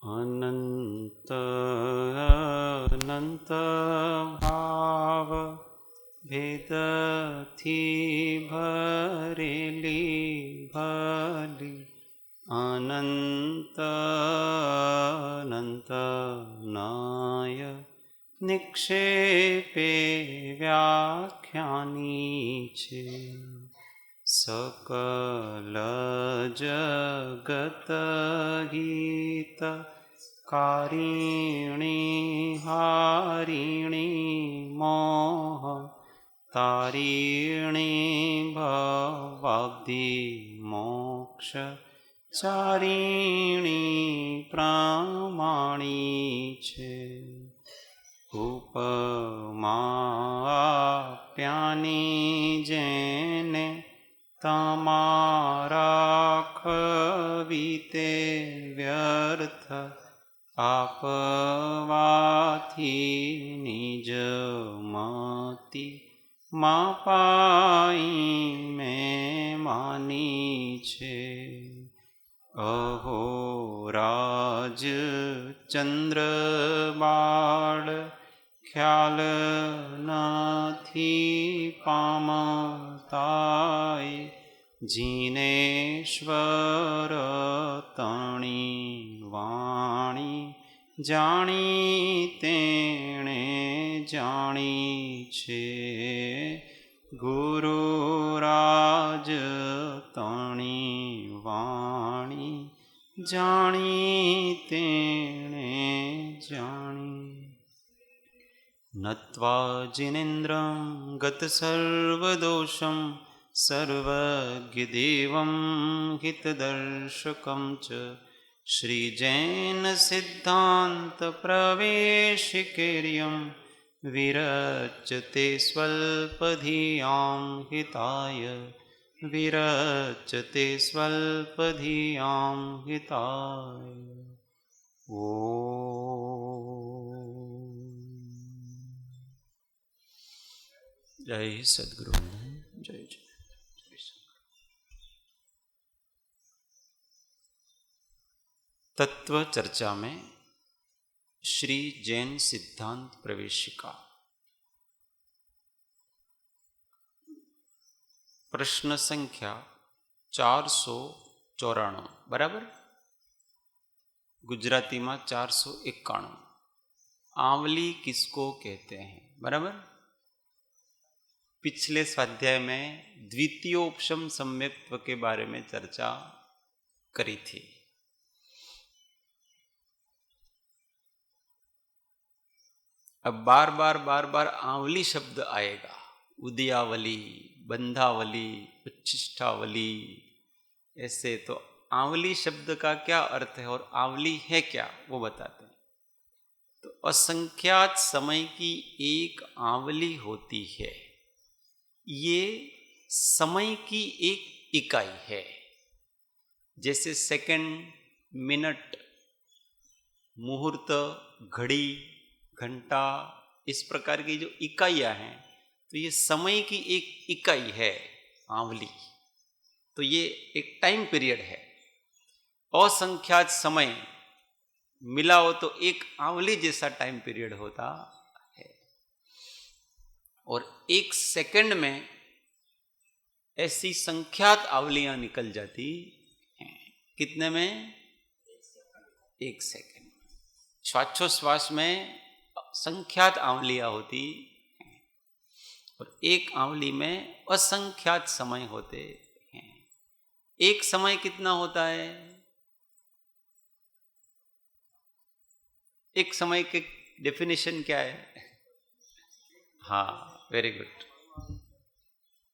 अनंत अनंत भाव भेदથી ભરેલી ભલી અનંત અનંત નાય નિક્ષેપે વ્યાખ્યાની છે सकल जगत गीत कारिणी हारिणी मोह तारिणी भवाब्धि मोक्ष चारिणी प्रमाणी છે ઉપમા આપ્યાની જેને તમારા ખવીતે વ્યર્થ આપવાથી નિજ મતિ માપાઈ મેં માની છે અહો રાજ ચંદ્ર બાળ ખ્યાલ નથી પામતાય જીનેશ્વર તણી વાણી જાણી તેણે જાણી છે ગુરુરાજ તણી વાણી જાણી તેણે જાણી નત્વા જિનેન્દ્રં ગત સર્વદોષં સર્વજ્ઞદેવં હિતદર્શકં ચ શ્રીજૈન સિદ્ધાંત પ્રવેશિકેર્યં વિરચતે સ્વલ્પધિયાં હિતાય વિરચતે સ્વલ્પધિયાં હિતાય जय सद्गुरु जय जय तत्व चर्चा में श्री जैन सिद्धांत प्रवेशिका प्रश्न संख्या 494 बराबर गुजराती में 491 आंवली किसको कहते हैं बराबर पिछले स्वाध्याय में द्वितीयोपशम सम्यक्त्व के बारे में चर्चा करी थी अब बार बार आंवली शब्द आएगा उदयावली बंधावली उच्छिष्टावली ऐसे तो आंवली शब्द का क्या अर्थ है और आंवली है क्या वो बताते हैं तो असंख्यात समय की एक आंवली होती है ये समय की एक इकाई है जैसे सेकंड मिनट मुहूर्त घड़ी घंटा इस प्रकार की जो इकाइयां हैं तो ये समय की एक इकाई है आंवली तो ये एक टाइम पीरियड है असंख्यात समय मिला हो तो एक आंवली जैसा टाइम पीरियड होता है और एक सेकंड में ऐसी संख्यात आंवलियां निकल जाती हैं कितने में एक सेकंड श्वासोश्वास में संख्यात आंवलियां होती हैं और एक आंवली में असंख्यात समय होते हैं एक समय कितना होता है एक समय के डेफिनेशन क्या है हाँ वेरी गुड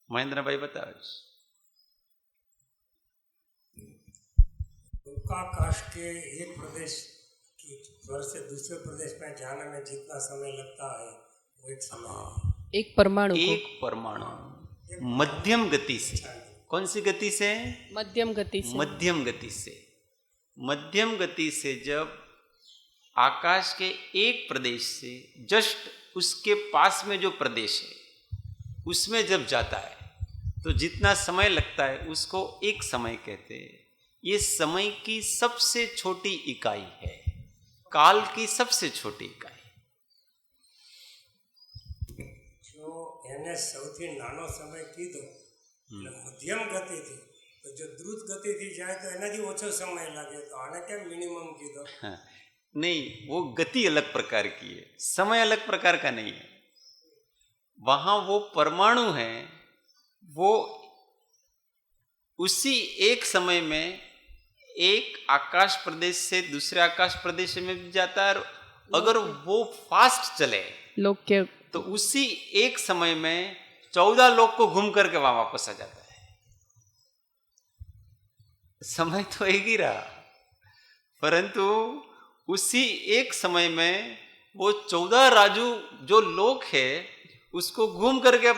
महेंद्र भाई बताओ आकाश के एक प्रदेश की स्वर से दूसरे प्रदेश में जाने में जितना समय लगता है वो एक समय एक परमाणु मध्यम गति से कौन सी गति से मध्यम गति से मध्यम गति से जब आकाश के एक प्रदेश से जस्ट उसके पास में जो प्रदेश है उसमें जब जाता है तो जितना समय लगता है उसको एक समय कहते हैं। ये समय की सबसे छोटी इकाई है, काल की सबसे छोटी इकाई। जो એને સૌથી નાનો સમય કીધો એટલે મધ્યમ ગતિથી, તો જો દ્રુત ગતિથી જાય તો એનાથી ઓછો સમય લાગે, તો આને કેમ મિનિમમ કીધો? हाँ, नहीं, वो गति अलग प्रकार की है, समय अलग प्रकार का नहीं है। वहां वो परमाणु है, वो उसी एक समय में एक आकाश प्रदेश से दूसरे आकाश प्रदेश में भी जाता है, और अगर वो फास्ट चले लोग के तो उसी एक समय में 14 लोग को घूम करके वहां वापस आ जाता है। समय तो एक ही रहा, परंतु उसी एक समय में वो 14 राजू जो लोक है उसको घूम करके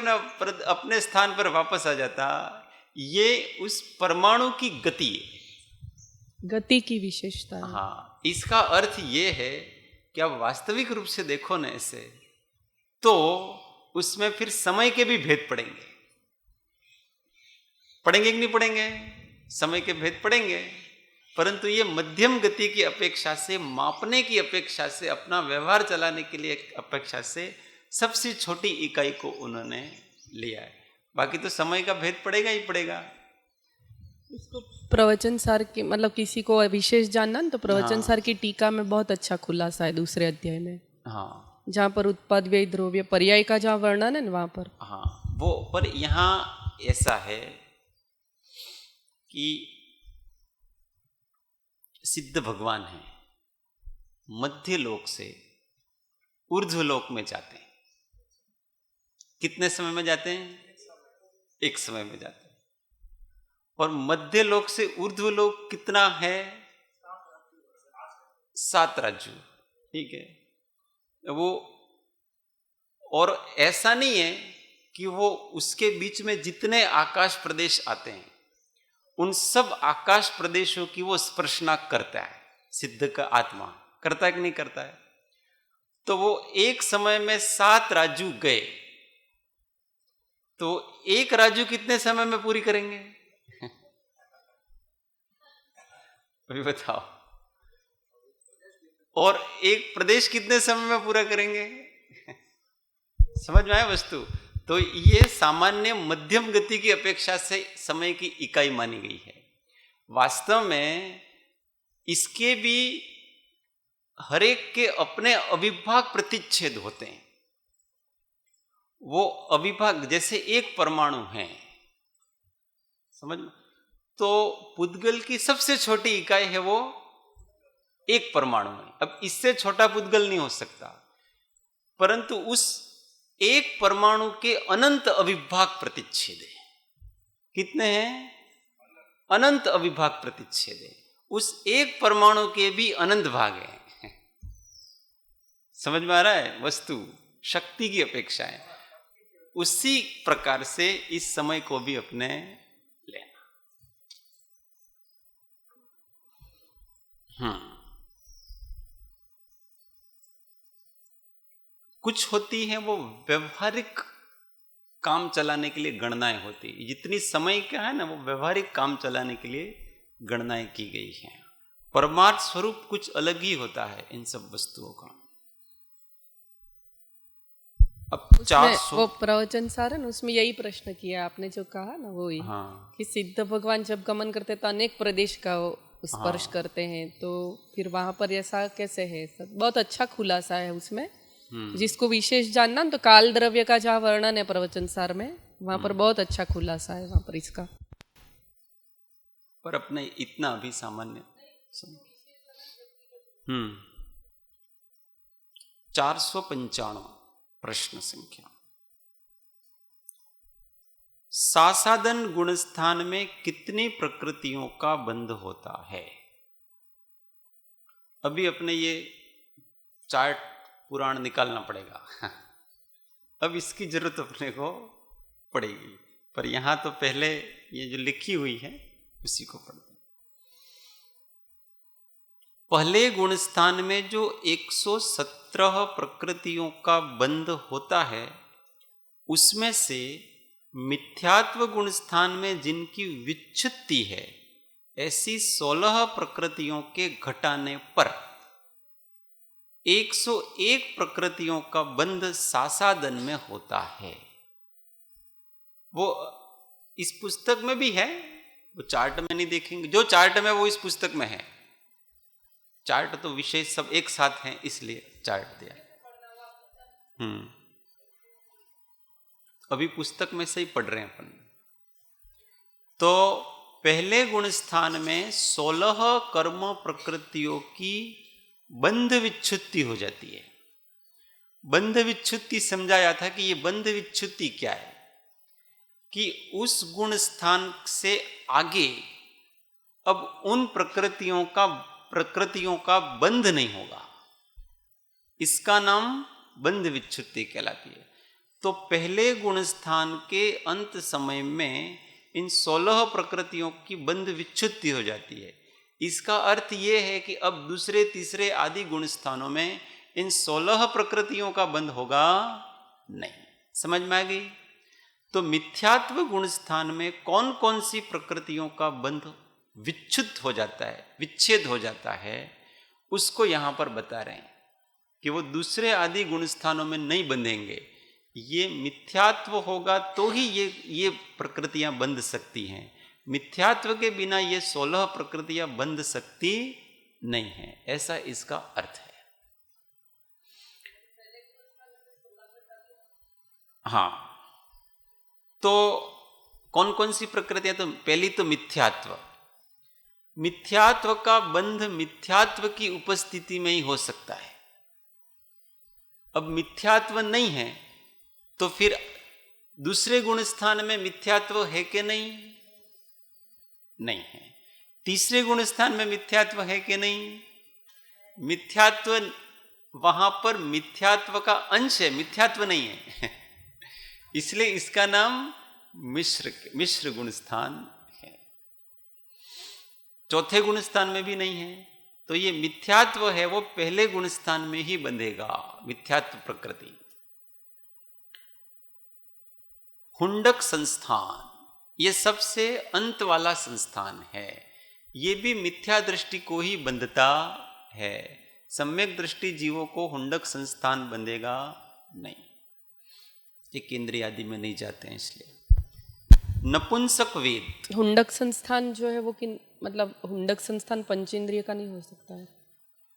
अपने स्थान पर वापस आ जाता। ये उस परमाणु की गति है, गति की विशेषता है। हाँ, इसका अर्थ ये है कि आप वास्तविक रूप से देखो ना ऐसे, तो उसमें फिर समय के भी भेद पड़ेंगे कि नहीं पड़ेंगे? समय के भेद पड़ेंगे, परंतु ये मध्यम गति की अपेक्षा से, मापने की अपेक्षा से, अपना व्यवहार चलाने के लिए अपेक्षा से सबसे छोटी इकाई को उन्होंने लिया है। बाकी तो समय का भेद पड़ेगा ही पड़ेगा। इसको प्रवचन सार की, मतलब किसी को विशेष जानना तो प्रवचन सार की टीका में बहुत अच्छा खुलासा है दूसरे अध्याय में, हाँ, जहाँ पर उत्पाद व्यय द्रव्य पर्याय का जहाँ वर्णन है ना वहाँ पर, हाँ, वो पर यहाँ ऐसा है कि सिद्ध भगवान है, मध्य लोक से ऊर्ध्व लोक में जाते हैं। कितने समय में जाते हैं? एक समय में जाते हैं। और मध्य लोक से ऊर्ध्व लोक कितना है? 7 राज्य, ठीक है। वो, और ऐसा नहीं है कि वो उसके बीच में जितने आकाश प्रदेश आते हैं उन सब आकाश प्रदेशों की वो स्पर्शना करता है। सिद्ध का आत्मा करता है कि नहीं करता है? तो वो एक समय में 7 राजू गए, तो एक राजू कितने समय में पूरी करेंगे? अभी बताओ। और एक प्रदेश कितने समय में पूरा करेंगे? समझ में आया वस्तु? तो ये सामान्य मध्यम गति की अपेक्षा से समय की इकाई मानी गई है। वास्तव में इसके भी हरेक के अपने अविभाग प्रतिच्छेद होते हैं। वो अविभाग जैसे एक परमाणु है, समझ में? तो पुद्गल की सबसे छोटी इकाई है वो एक परमाणु है। अब इससे छोटा पुद्गल नहीं हो सकता, परंतु उस एक परमाणु के अनंत अविभाग प्रतिच्छेद है। कितने हैं? अनंत अविभाग प्रतिच्छेद है। उस एक परमाणु के भी अनंत भाग है। समझ में आ रहा है वस्तु? शक्ति की अपेक्षा है। उसी प्रकार से इस समय को भी अपने लेना। कुछ होती है वो व्यवहारिक काम चलाने के लिए गणनाएं होती है। जितनी समय का है ना, वो व्यवहारिक काम चलाने के लिए गणनाएं की गई हैं। परमार्थ स्वरूप कुछ अलग ही होता है इन सब वस्तुओं का। अब 400 वो प्रवचन सार है ना, उसमें यही प्रश्न किया आपने जो कहा ना, वो ही, हाँ, कि सिद्ध भगवान जब गमन करते तो अनेक प्रदेश का वो स्पर्श करते हैं, तो फिर वहां पर ऐसा कैसे है? सब बहुत अच्छा खुलासा है उसमें। जिसको विशेष जानना तो काल द्रव्य का जहाँ वर्णन है प्रवचन सार में, वहां पर बहुत अच्छा खुलासा है वहां पर इसका। पर अपने इतना अभी सामान्य 495 प्रश्न संख्या। सासादन गुण स्थान में कितनी प्रकृतियों का बंध होता है? अभी अपने ये चार्ट पुराण निकालना पड़ेगा। अब इसकी जरूरत अपने को पड़ेगी, पर यहां तो पहले ये जो लिखी हुई है उसी को पढ़ते हैं। पहले गुण स्थान में जो 117 प्रकृतियों का बंध होता है, उसमें से मिथ्यात्व गुण स्थान में जिनकी विच्छुत्ति है, ऐसी 16 प्रकृतियों के घटाने पर 101 प्रकृतियों का बंध सासादन में होता है। वो इस पुस्तक में भी है, वो चार्ट में नहीं देखेंगे, जो चार्ट में वो इस पुस्तक में है। चार्ट तो विषय सब एक साथ हैं, इसलिए चार्ट दिया। अभी पुस्तक में से ही पढ़ रहे हैं अपन। तो पहले गुण स्थान में 16 कर्म प्रकृतियों की बंध विच्छुत्ति हो जाती है। बंध विच्छुत्ति समझाया था कि ये बंध विच्छुत्ति क्या है, कि उस गुण स्थान से आगे अब उन प्रकृतियों का बंध नहीं होगा। इसका नाम बंध विच्छुत्ति कहलाती है। तो पहले गुण स्थान के अंत समय में इन 16 प्रकृतियों की बंध विच्छुत्ति हो जाती है। इसका अर्थ ये है कि अब दूसरे तीसरे आदि गुण स्थानों में इन 16 प्रकृतियों का बंध होगा नहीं। समझ में आ गई? तो मिथ्यात्व गुण स्थान में कौन कौन सी प्रकृतियों का बंध विच्छुद्ध हो जाता है, विच्छेद हो जाता है, उसको यहां पर बता रहे हैं कि वो दूसरे आदि गुण स्थानों में नहीं बंधेंगे। ये मिथ्यात्व होगा तो ही ये प्रकृतियां बंध सकती हैं। मिथ्यात्व के बिना ये 16 प्रकृतियां बंध सकती नहीं है, ऐसा इसका अर्थ है। हाँ, तो कौन कौन सी प्रकृतियां? तो पहली तो मिथ्यात्व। मिथ्यात्व का बंध मिथ्यात्व की उपस्थिति में ही हो सकता है। अब मिथ्यात्व नहीं है तो फिर दूसरे गुण स्थान में मिथ्यात्व है कि नहीं? नहीं है। तीसरे गुण स्थान में मिथ्यात्व है कि नहीं? मिथ्यात्व, वहां पर मिथ्यात्व का अंश है, मिथ्यात्व नहीं है। इसलिए इसका नाम मिश्र गुण स्थान है। चौथे गुण स्थान में भी नहीं है। तो ये मिथ्यात्व है, वो पहले गुण स्थान में ही बंधेगा, मिथ्यात्व प्रकृति। हुंडक संस्थान, ये सबसे अंत वाला संस्थान है। ये भी मिथ्या दृष्टि को ही बंधता है। सम्यक दृष्टि जीवों को हुंडक संस्थान बंधेगा नहीं। ये केंद्रीय आदि में नहीं जाते हैं, इसलिए। नपुंसक वेद, हुंडक संस्थान जो है वो मतलब हुंडक संस्थान पंचेंद्रिय का नहीं हो सकता है?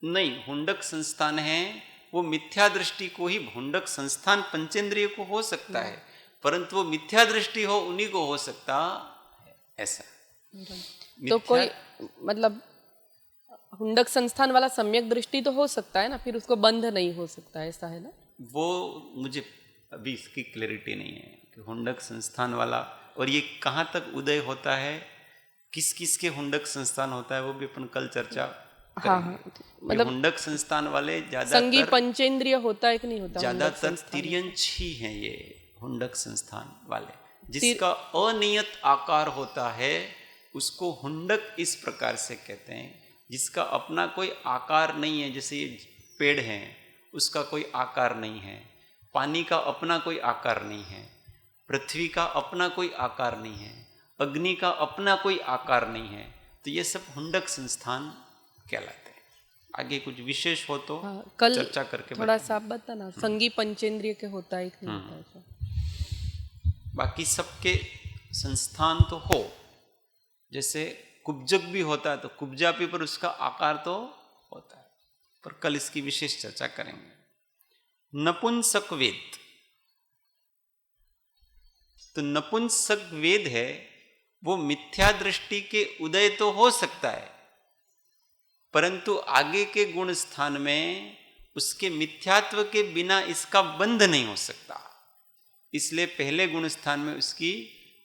नहीं, हुंडक संस्थान है वो मिथ्या दृष्टि को ही। हुंडक संस्थान पंचेंद्रिय को हो सकता है, परंतु वो मिथ्या दृष्टि हो उन्हीं को हो सकता है, ऐसा। तो कोई मतलब हुंडक संस्थान वाला सम्यक दृष्टि तो हो सकता है ना, फिर उसको बंध नहीं हो सकता, ऐसा है ना? वो मुझे अभी इसकी क्लैरिटी नहीं है कि हुंडक संस्थान वाला, और ये कहाँ तक उदय होता है, किस किस के हुंडक संस्थान होता है, वो भी अपन कल चर्चा करेंगे। हाँ, मतलब हुंडक संस्थान वाले संगी पंचेंद्रिय होता है कि नहीं होता? ज्यादातर तिर्यंच ही हैं ये हुंडक संस्थान वाले। जिसका अनियत आकार होता है उसको हुंडक इस प्रकार से कहते हैं। जिसका अपना कोई आकार नहीं है, जैसे ये पेड़ है उसका कोई आकार नहीं है, पानी का अपना कोई आकार नहीं है, पृथ्वी का अपना कोई आकार नहीं है, अग्नि का अपना कोई आकार नहीं है, तो ये सब हुंडक संस्थान कहलाते हैं। आगे कुछ विशेष हो तो कल चर्चा करके थोड़ा सा आप बताना, संगी पंचेंद्रिय के होता है कि नहीं होता है? बाकी सबके संस्थान तो हो, जैसे कुब्जक भी होता है तो कुब्जापी पर उसका आकार तो होता है, पर कल इसकी विशेष चर्चा करेंगे। नपुंसक वेद, तो नपुंसक वेद है वो मिथ्या दृष्टि के उदय तो हो सकता है, परंतु आगे के गुण स्थान में उसके मिथ्यात्व के बिना इसका बंध नहीं हो सकता। इसलिए पहले गुण स्थान में उसकी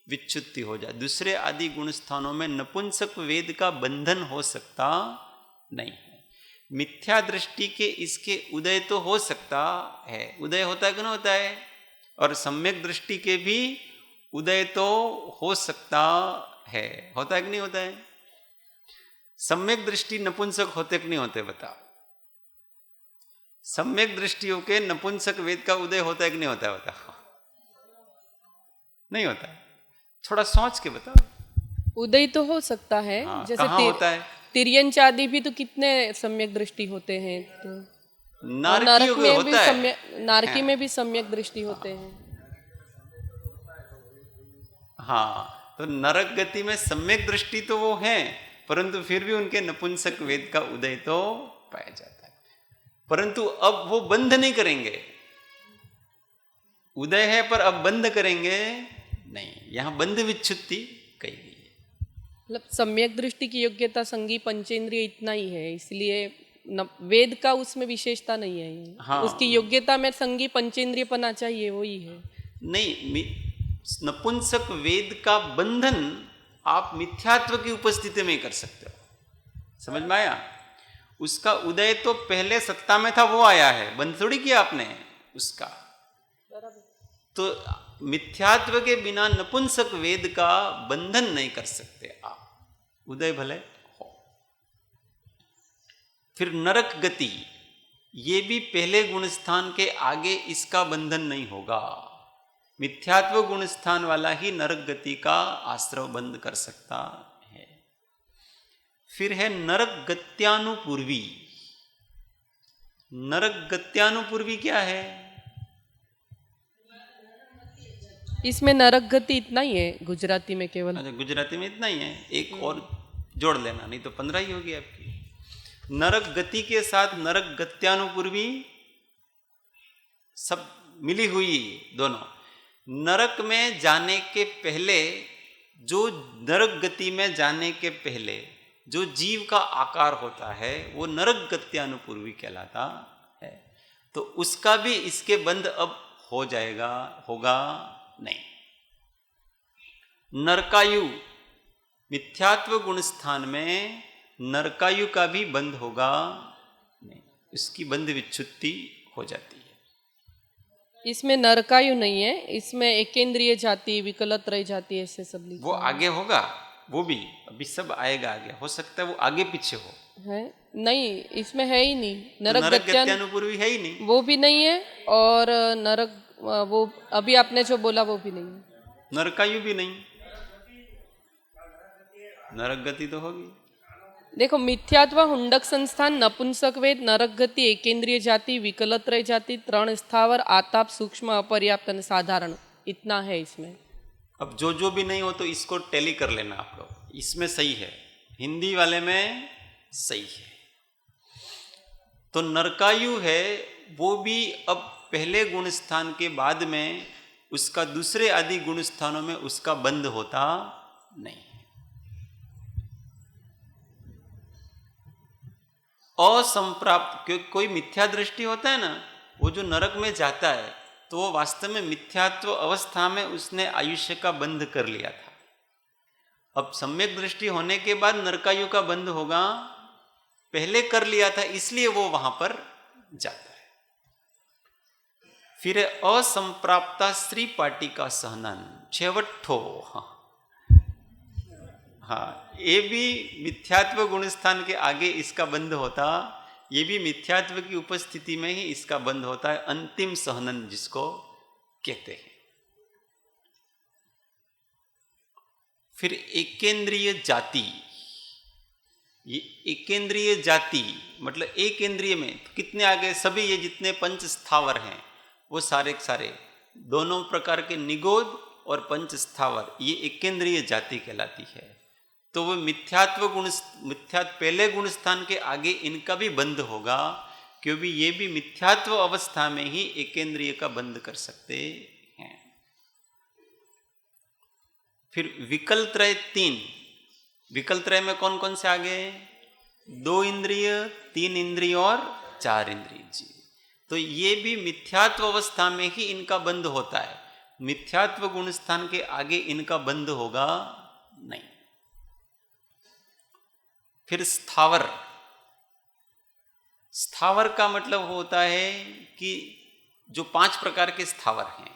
विच्छुत्ति हो जाए। दूसरे आदि गुण स्थानों में नपुंसक वेद का बंधन हो सकता नहीं है। मिथ्या दृष्टि के इसके उदय तो हो सकता है, उदय होता है कि नहीं होता है, और सम्यक दृष्टि के भी उदय तो हो सकता है, होता है कि नहीं होता है। सम्यक दृष्टि नपुंसक होते कि नहीं होते बताओ? सम्यक दृष्टियों के नपुंसक वेद का उदय होता है कि नहीं होता है बताओ? नहीं होता। थोड़ा सोच के बताओ। उदय तो हो सकता है। हाँ, जैसे कहाँ होता है? तिर्यंच आदि भी तो कितने सम्यक दृष्टि होते हैं, तो नारकियों नरक में में भी होता है। सम्यक, नारकी में भी सम्यक दृष्टि होते हैं। हाँ, तो नरक गति में सम्यक दृष्टि तो वो है, परंतु फिर भी उनके नपुंसक वेद का उदय तो पाया जाता है। परंतु अब वो बंद नहीं करेंगे। उदय है पर अब बंद करेंगे नहीं, यहां बंद विच्छुत्ति कही गई है। मतलब सम्यक दृष्टि की योग्यता संगी पंचेंद्रिय इतना ही है, इसलिए वेद का उसमें विशेषता नहीं है। हाँ। उसकी योग्यता में संगी पंचेंद्रिय पना चाहिए, वही है। नहीं, नपुंसक वेद का बंधन आप मिथ्यात्व की उपस्थिति में कर सकते हो। समझ में आया? उसका उदय तो पहले सत्ता में था, वो आया है, बंद थोड़ी किया आपने उसका। तो मिथ्यात्व के बिना नपुंसक वेद का बंधन नहीं कर सकते आप, उदय भले हो। फिर नरक गति, ये भी पहले गुणस्थान के आगे इसका बंधन नहीं होगा। मिथ्यात्व गुणस्थान वाला ही नरक गति का आश्रव बंद कर सकता है। फिर है नरक गत्यानुपूर्वी। नरक गत्यानुपूर्वी क्या है? इसमें नरक गति इतना ही है गुजराती में केवल। अच्छा, गुजराती में इतना ही है, एक और जोड़ लेना, नहीं तो 15 ही होगी आपकी। नरक गति के साथ नरक गत्यानुपूर्वी सब मिली हुई दोनों। नरक में जाने के पहले, जो नरक गति में जाने के पहले जो जीव का आकार होता है वो नरक गत्यानुपूर्वी कहलाता है। तो उसका भी इसके बंध अब हो जाएगा, होगा नहीं। नरकायु, मिथ्यात्व गुण स्थान में नरकायु का भी बंध होगा नहीं, इसकी बंध विच्छुत्ति हो जाती है। इसमें नरकायु नहीं है, इसमें एकेंद्रिय जाति, विकलत्रय जाति, ऐसे सब लिखा वो आगे होगा, वो भी अभी सब आएगा आगे, हो सकता है वो आगे पीछे हो। है नहीं, इसमें है ही नहीं। नरक गत्यानुपूर्वी है ही नहीं, वो भी नहीं है, और नरक वो अभी आपने जो बोला वो भी नहीं है। नरकायु भी नहीं, नरक गति तो होगी। देखो, मिथ्यात्व, हुंडक संस्थान, नपुंसक वेद, नरक गति, एकेंद्रिय जाति, विकलत्रय जाति, त्रण स्थावर, आताप, सूक्ष्म, अपर्याप्त और साधारण, इतना है इसमें। अब जो भी नहीं हो तो इसको टैली कर लेना आप लोग, इसमें सही है, हिंदी वाले में सही है। तो नरकायु है वो भी अब पहले गुण स्थान के बाद में उसका दूसरे आदि गुण स्थानों में उसका बंध होता नहीं। असंप्राप्त, क्योंकि कोई मिथ्या दृष्टि होता है ना, वो जो नरक में जाता है तो वो वास्तव में मिथ्यात्व अवस्था में उसने आयुष्य का बंध कर लिया था। अब सम्यक दृष्टि होने के बाद नरकायु का बंध होगा, पहले कर लिया था इसलिए वो वहां पर जाता है। फिर असंप्राप्ता स्त्री पाटी का सहनन, छेवट्ठो। हाँ, ये भी मिथ्यात्व गुण स्थान के आगे इसका बंध होता, ये भी मिथ्यात्व की उपस्थिति में ही इसका बंध होता है, अंतिम सहनन जिसको कहते हैं। फिर एकेंद्रिय जाति, ये एकेंद्रिय जाति मतलब एक इंद्रिय में कितने आगे, सभी ये जितने पंच स्थावर हैं वो सारे के सारे, दोनों प्रकार के निगोद और पंच स्थावर, ये एकेंद्रिय जाति कहलाती है। तो वो पहले गुण स्थान के आगे इनका भी बंध होगा, क्योंकि ये भी मिथ्यात्व अवस्था में ही एकेंद्रिय का बंध कर सकते हैं। फिर विकलत्रय 3, विकलत्रय में कौन कौन से आगे? 2 इंद्रिय, 3 इंद्रिय और 4 इंद्रिय जी। तो ये भी मिथ्यात्व अवस्था में ही इनका बंध होता है, मिथ्यात्व गुण स्थान के आगे इनका बंध होगा नहीं। फिर स्थावर, स्थावर का मतलब होता है कि जो 5 प्रकार के स्थावर हैं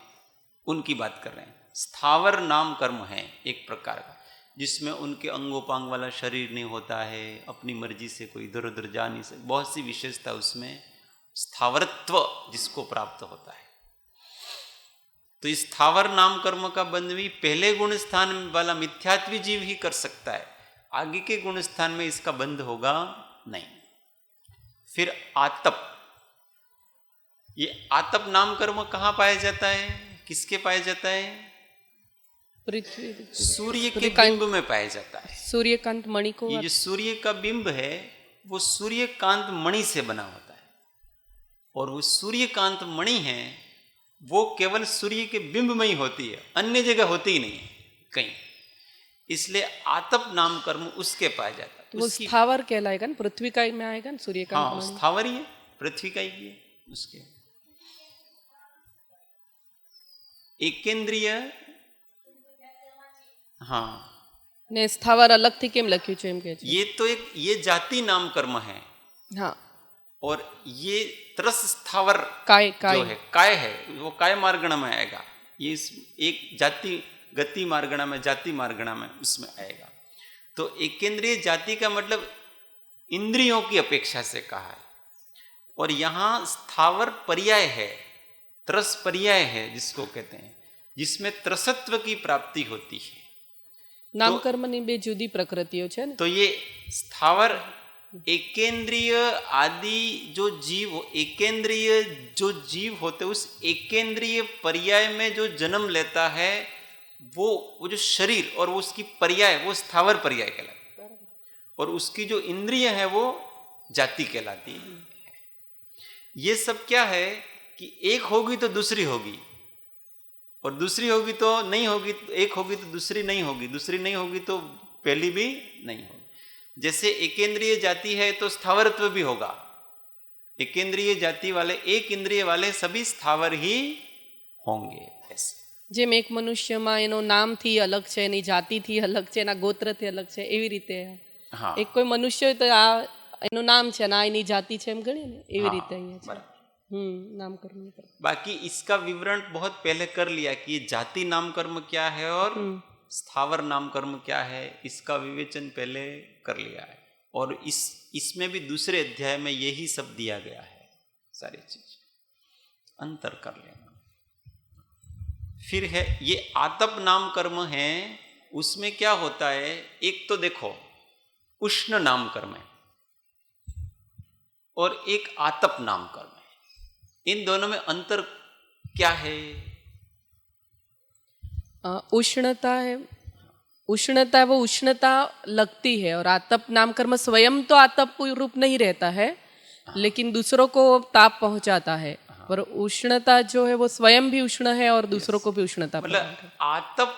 उनकी बात कर रहे हैं। स्थावर नाम कर्म है एक प्रकार का, जिसमें उनके अंगोपांग वाला शरीर नहीं होता है, अपनी मर्जी से कोई इधर उधर जा नहीं सकता, बहुत सी विशेषता उसमें स्थावरत्व जिसको प्राप्त होता है। तो इस स्थावर नाम कर्म का बंध भी पहले गुण स्थान वाला मिथ्यात्वी जीव ही कर सकता है, आगे के गुण स्थान में इसका बंध होगा नहीं। फिर आतप, ये आतप नाम कर्म कहाँ पाया जाता है, किसके पाया जाता है? पृथ्वी, सूर्य के बिंब में पाया जाता है। सूर्यकांत मणि को, ये जो सूर्य का बिंब है वो सूर्यकांत मणि से बना होता है, और वो सूर्यकांत मणि है वो केवल सूर्य के बिंब में ही होती है, अन्य जगह होती ही नहीं है कहीं, इसलिए आतप नाम कर्म उसके पाया जाता है। तो वो स्थावर कहलाएगा ना, पृथ्वी का ही में आएगा ना सूर्यकांत हाँ, मणि। स्थावर ही है, पृथ्वी का ही है उसके। एकेंद्रिय, हाँ ने स्थावर अलग थी केम लख्યું છે એમ કહે છે। ये तो एक ये जाति नाम कर्म है, हाँ, और ये त्रस स्थावर काय काय जो है काय है वो काय मार्गणा में आएगा, ये इस एक जाति गति मार्गणा में, जाति मार्गणा में उसमें आएगा। तो एकेंद्रीय जाति का मतलब इंद्रियों की अपेक्षा से कहा है, और यहाँ स्थावर पर्याय है, त्रस पर्याय है जिसको कहते हैं, जिसमें त्रसत्व की प्राप्ति होती है। નામ કર્મની બે જુદી પ્રકૃતિઓ છે ને। तो ये स्थावर एकेंद्रीय आदि जो जीव, एकेंद्रीय जो जीव होते उस एकेंद्रीय पर्याय में जो जन्म लेता है वो जो शरीर और वो उसकी पर्याय वो स्थावर पर्याय कहलाता है, और उसकी जो इंद्रिय है वो जाति कहलाती है। ये सब क्या है कि एक होगी तो दूसरी होगी, और दूसरी होगी तो नहीं होगी, एक होगी तो दूसरी नहीं होगी, दूसरी नहीं होगी तो पहली भी नहीं होगी। जैसे एकेंद्रीय जाति है तो स्थावरत्व भी होगा, एकेंद्रीय जाति वाले, एक इंद्रिय वाले सभी स्थावर ही होंगे। ऐसे જેમ એક મનુષ્યમાં એનો નામથી અલગ છે, એની જાતિથી અલગ છે, એના ગોત્રથી અલગ છે, એવી રીતે हाँ, એક કોઈ મનુષ્ય હોય તો આ એનું નામ છે અને આ એની જાતિ છે એમ ગણીએ ને, એવી રીતે અહીંયા છે। बराबर। નામ કર્મ। बाकी इसका विवरण बहुत पहले कर लिया कि ये जाति नाम कर्म क्या है और स्थावर नाम कर्म क्या है, इसका विवेचन पहले कर लिया है, और इसमें भी दूसरे अध्याय में यही सब दिया गया है, सारी चीज अंतर कर लेना। फिर है ये आतप नाम कर्म है, उसमें क्या होता है, एक तो देखो उष्ण नाम कर्म है और एक आतप नाम कर्म है, इन दोनों में अंतर क्या है? उष्णता है, उष्णता वो उष्णता लगती है, और आतप नाम कर्म स्वयं तो आतप रूप नहीं रहता है, लेकिन दूसरों को ताप पहुंचाता है। पर उष्णता जो है वो स्वयं भी उष्ण है और दूसरों को भी उष्णता मतलब आतप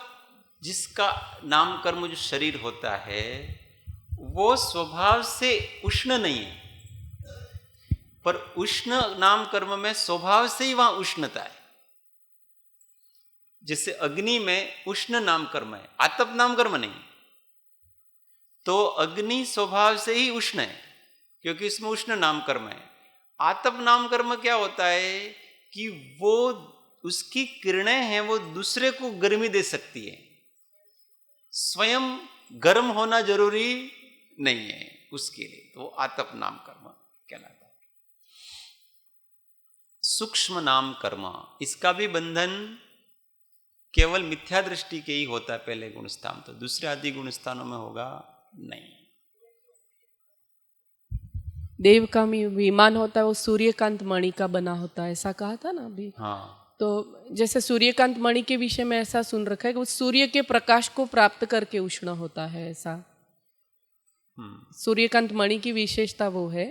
जिसका नाम कर्म जो शरीर होता है वो स्वभाव से उष्ण नहीं है, पर उष्ण नाम कर्म में स्वभाव से ही वहां उष्णता है। जैसे अग्नि में उष्ण नाम कर्म है, आतप नाम कर्म नहीं, तो अग्नि स्वभाव से ही उष्ण है क्योंकि इसमें उष्ण नाम कर्म है। आतप नाम कर्म क्या होता है कि वो उसकी किरणें हैं वो दूसरे को गर्मी दे सकती है, स्वयं गर्म होना जरूरी नहीं है उसके लिए, तो आतप नाम कर्म कहलाता है। सूक्ष्म नाम कर्म, इसका भी बंधन केवल मिथ्या दृष्टि के ही होता है पहले गुण स्थान, तो दूसरे आदि गुण स्थानों में होगा नहीं। देव का विमान होता है वो सूर्यकांत मणि का बना होता है, ऐसा कहा था ना अभी। हाँ, तो जैसे सूर्यकांत मणि के विषय में ऐसा सुन रखा है कि वो सूर्य के प्रकाश को प्राप्त करके उष्ण होता है, ऐसा। सूर्यकांत मणि की विशेषता वो है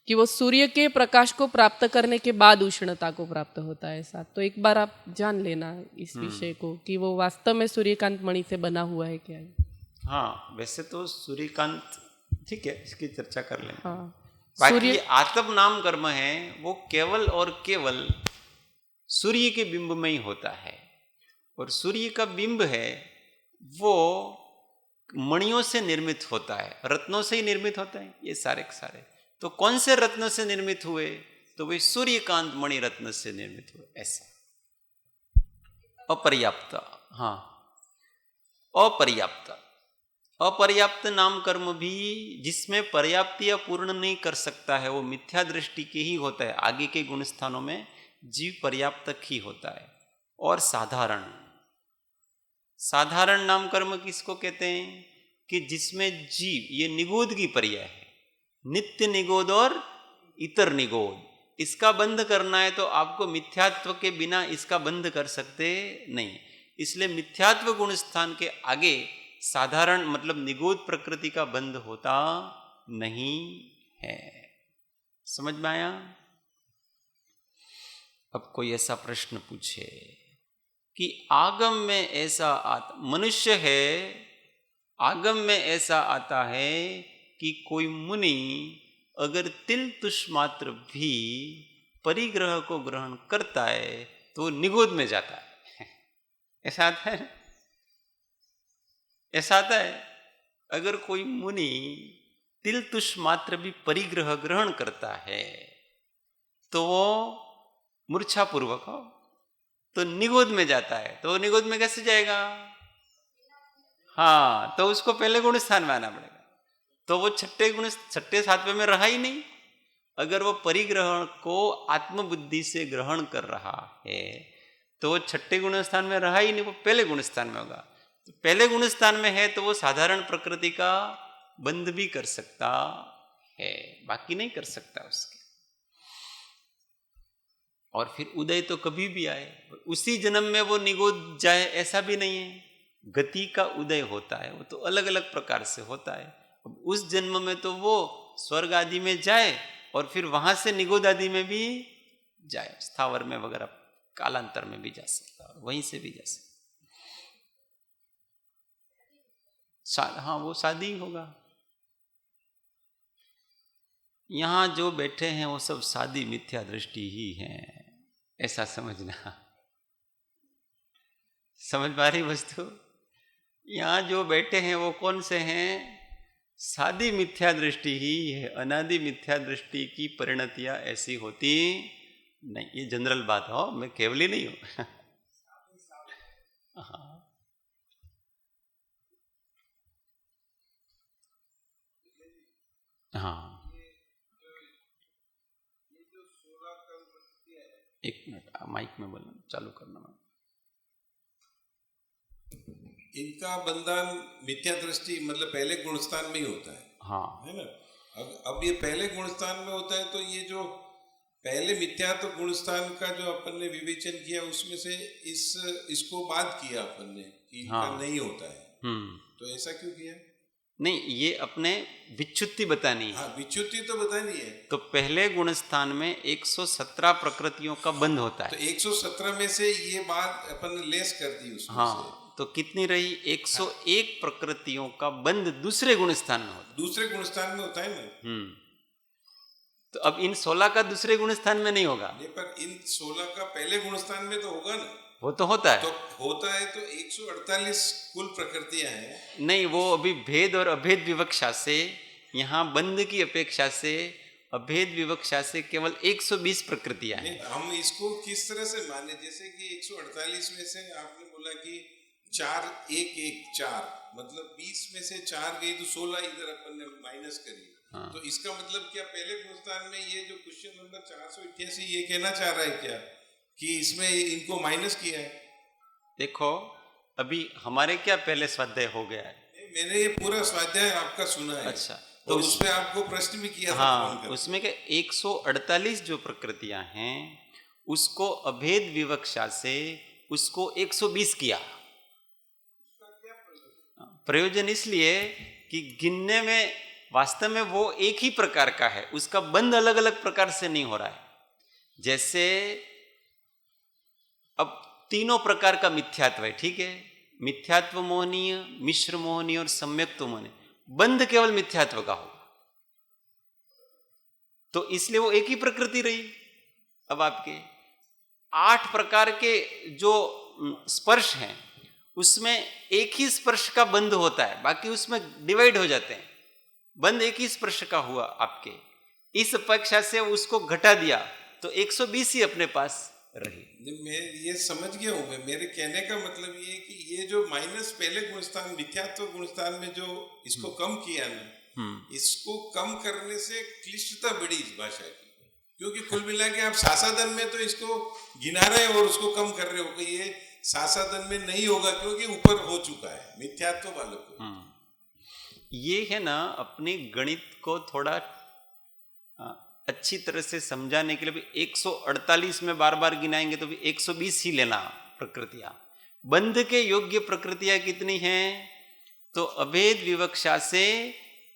कि वो सूर्य के प्रकाश को प्राप्त करने के बाद उष्णता को प्राप्त होता है, ऐसा। तो एक बार आप जान लेना इस विषय को कि वो वास्तव में सूर्यकांत मणि से बना हुआ है क्या है। हाँ, वैसे तो सूर्यकांत ठीक है, इसकी चर्चा कर लेंगे। हाँ, बाकी आतप नाम कर्म है वो केवल और केवल सूर्य के बिंब में ही होता है, और सूर्य का बिंब है वो मणियों से निर्मित होता है, रत्नों से ही निर्मित होता है ये सारे के सारे। तो कौन से रत्न से निर्मित हुए, तो वे सूर्यकांत मणि रत्न से निर्मित हुए, ऐसा। अपर्याप्त, हाँ अपर्याप्त, अपर्याप्त नाम कर्म भी जिसमें पर्याप्त या पूर्ण नहीं कर सकता है वो मिथ्या दृष्टि के ही होता है। आगे के गुण स्थानों में जीव पर्याप्तक ही होता है। और साधारण, साधारण नाम कर्म किसको कहते हैं कि जिसमें जीव, ये निगोद की पर्याय है, नित्य निगोद और इतर निगोद, इसका बंध करना है तो आपको मिथ्यात्व के बिना इसका बंध कर सकते नहीं। इसलिए मिथ्यात्व गुण स्थान के आगे साधारण मतलब निगोद प्रकृति का बंध होता नहीं है। समझ में आया? अब कोई ऐसा प्रश्न पूछे कि आगम में ऐसा आता, मनुष्य है, आगम में ऐसा आता है कि कोई मुनि अगर तिल तुष मात्र भी परिग्रह को ग्रहण करता है तो निगोद में जाता है। ऐसा आता है, ऐसा आता है। अगर कोई मुनि तिल तुष मात्र भी परिग्रह ग्रहण करता है तो वो मूर्छापूर्वक हो तो निगोद में जाता है। तो निगोद में कैसे जाएगा? हाँ, तो उसको पहले गुण स्थान में आना पड़ेगा। तो वो छठे सातवें में रहा ही नहीं। अगर वो परिग्रहण को आत्मबुद्धि से ग्रहण कर रहा है तो वो छठे गुण स्थान में रहा ही नहीं, वो पहले गुण स्थान में होगा। तो पहले गुण स्थान में है तो वो साधारण प्रकृति का बंध भी कर सकता है, बाकी नहीं कर सकता उसके। और फिर उदय तो कभी भी आए, उसी जन्म में वो निगोद जाए ऐसा भी नहीं है। गति का उदय होता है, वो तो अलग अलग प्रकार से होता है। अब उस जन्म में तो वो स्वर्ग आदि में जाए और फिर वहां से निगोद आदि में भी जाए, स्थावर में वगैरह कालांतर में भी जा सकता है, वहीं से भी जा सकता। हाँ, वो शादी होगा। यहां जो बैठे हैं वो सब शादी मिथ्या दृष्टि ही है, ऐसा समझना। समझ पा रही वस्तु? यहां जो बैठे हैं वो कौन से हैं? शादी मिथ्या दृष्टि ही है। अनादि मिथ्या दृष्टि की परिणतियां ऐसी होती नहीं। ये जनरल बात हो, मैं केवली नहीं हूं। हाँ, हाँ, एक मिनट, माइक में बोलना चालू करना। इनका बंधन मिथ्या दृष्टि मतलब पहले गुणस्थान में ही होता है। हाँ, है ना? अब ये पहले गुणस्थान में होता है तो ये जो पहले मिथ्या तो गुणस्थान का जो अपन ने विवेचन किया उसमें से इसको बात किया अपन ने कि इनका हाँ, नहीं होता है। तो ऐसा क्यों किया? नहीं, ये अपने विच्युति बतानी है। हाँ, विच्युति तो बतानी है। तो पहले गुण स्थान में 117 प्रकृतियों का बंध होता है। तो 117 में से ये बात अपन ने लेस कर दी उसमें हाँ से। तो कितनी रही? 101 प्रकृतियों का बंध दूसरे गुण स्थान में होता है। दूसरे गुणस्थान में होता है ना। तो अब इन 16 का दूसरे गुण स्थान में नहीं होगा। नहीं, पर इन 16 का पहले गुणस्थान में तो होगा ना। वो तो होता है। तो होता है तो 148 कुल प्रकृतियां हैं। नहीं, वो अभी भेद और अभेद विवक्षा से, यहाँ बंध की अपेक्षा से अभेद विवक्षा से केवल 120 प्रकृतियां हैं। हम इसको किस तरह से माने? जैसे कि 148 में से आपने बोला कि 4 1 1 4 मतलब 20 में से 4 गई तो 16 इधर अपन ने माइनस करी। हाँ। तो इसका मतलब क्या पहले गुणस्थान में ये जो क्वेश्चन नंबर 488 ये कहना चाह रहा है क्या कि इसमें इनको माइनस किया है? देखो अभी हमारे क्या पहले स्वाध्याय हो गया है? मैंने ये पूरा स्वाध्याय आपका सुना है। अच्छा, तो उसमें आपको प्रश्न भी किया था। हाँ, उसमें क्या 148 जो प्रकृतियां हैं उसको अभेद विवक्षा से उसको 120 किया। प्रयोजन इसलिए कि गिनने में वास्तव में वो एक ही प्रकार का है, उसका बंध अलग अलग प्रकार से नहीं हो रहा है। जैसे अब तीनों प्रकार का मिथ्यात्व है, ठीक है? मिथ्यात्व मोहनीय, मिश्र मोहनीय और सम्यक्त्व मोहनीय। बंध केवल मिथ्यात्व का होगा, तो इसलिए वो एक ही प्रकृति रही। अब आपके 8 प्रकार के जो स्पर्श हैं उसमें एक ही स्पर्श का बंध होता है, बाकी उसमें डिवाइड हो जाते हैं। बंध एक ही स्पर्श का हुआ आपके, इस अपेक्षा से उसको घटा दिया तो 120 ही अपने पास रही। मैं ये समझ गया हूँ। मैं मेरे कहने का मतलब ये है कि ये जो माइनस पहले गुणस्थान मिथ्यात्व गुणस्थान में जो इसको कम किया ना, इसको कम करने से क्लिष्टता बढ़ी इस भाषा की, क्योंकि कुल मिला के आप सासाधन में तो इसको गिना रहे हो और उसको कम कर रहे हो कि ये सासाधन में नहीं होगा क्योंकि ऊपर हो चुका है मिथ्यात्व वालों को। ये है ना, अपनी गणित को थोड़ा अच्छी तरह से समझाने के लिए भी 148 में बार बार गिनाएंगे तो भी 120 ही लेना प्रकृतियां। बंध के योग्य प्रकृतियां कितनी हैं? तो अभेद विवक्षा से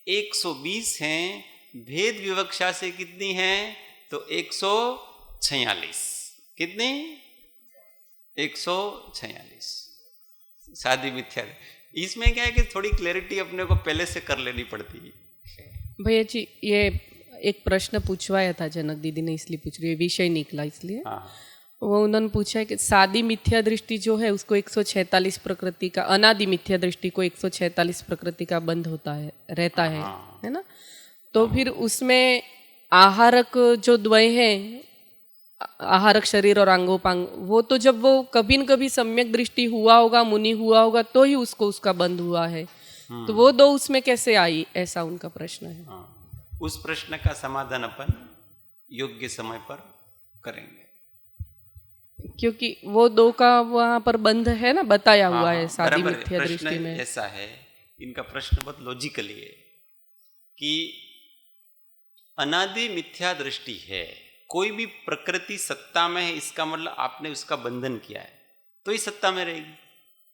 120 हैं, भेद विवक्षा से कितनी हैं? तो 146। कितनी? 146 शादी मिथ्या। इसमें क्या है कि थोड़ी क्लैरिटी अपने को पहले से कर लेनी पड़ती है। भैया जी, ये एक प्रश्न पूछवाया था जनक दीदी ने, इसलिए पूछ रही है, विषय निकला इसलिए। वो उन्होंने पूछा है कि सादी मिथ्या दृष्टि जो है उसको 146 प्रकृति का, अनादि मिथ्या दृष्टि को 146 प्रकृति का बंध होता है, रहता है ना? तो फिर उसमें आहारक जो द्वय है, आहारक शरीर और अंगोपांग, वो तो जब वो कभी न कभी सम्यक दृष्टि हुआ होगा, मुनि हुआ होगा, तो ही उसको उसका बंध हुआ है। तो वो दो उसमें कैसे आई, ऐसा उनका प्रश्न है। उस प्रश्न का समाधान अपन योग्य समय पर करेंगे, क्योंकि वो दो का वहां पर बंध है ना, बताया हुआ है सादी मिथ्या प्रश्न दृष्टि में। ऐसा है, इनका प्रश्न बहुत लॉजिकली है कि अनादि मिथ्या दृष्टि है, कोई भी प्रकृति सत्ता में है, इसका मतलब आपने उसका बंधन किया है तो ही सत्ता में रहेगी।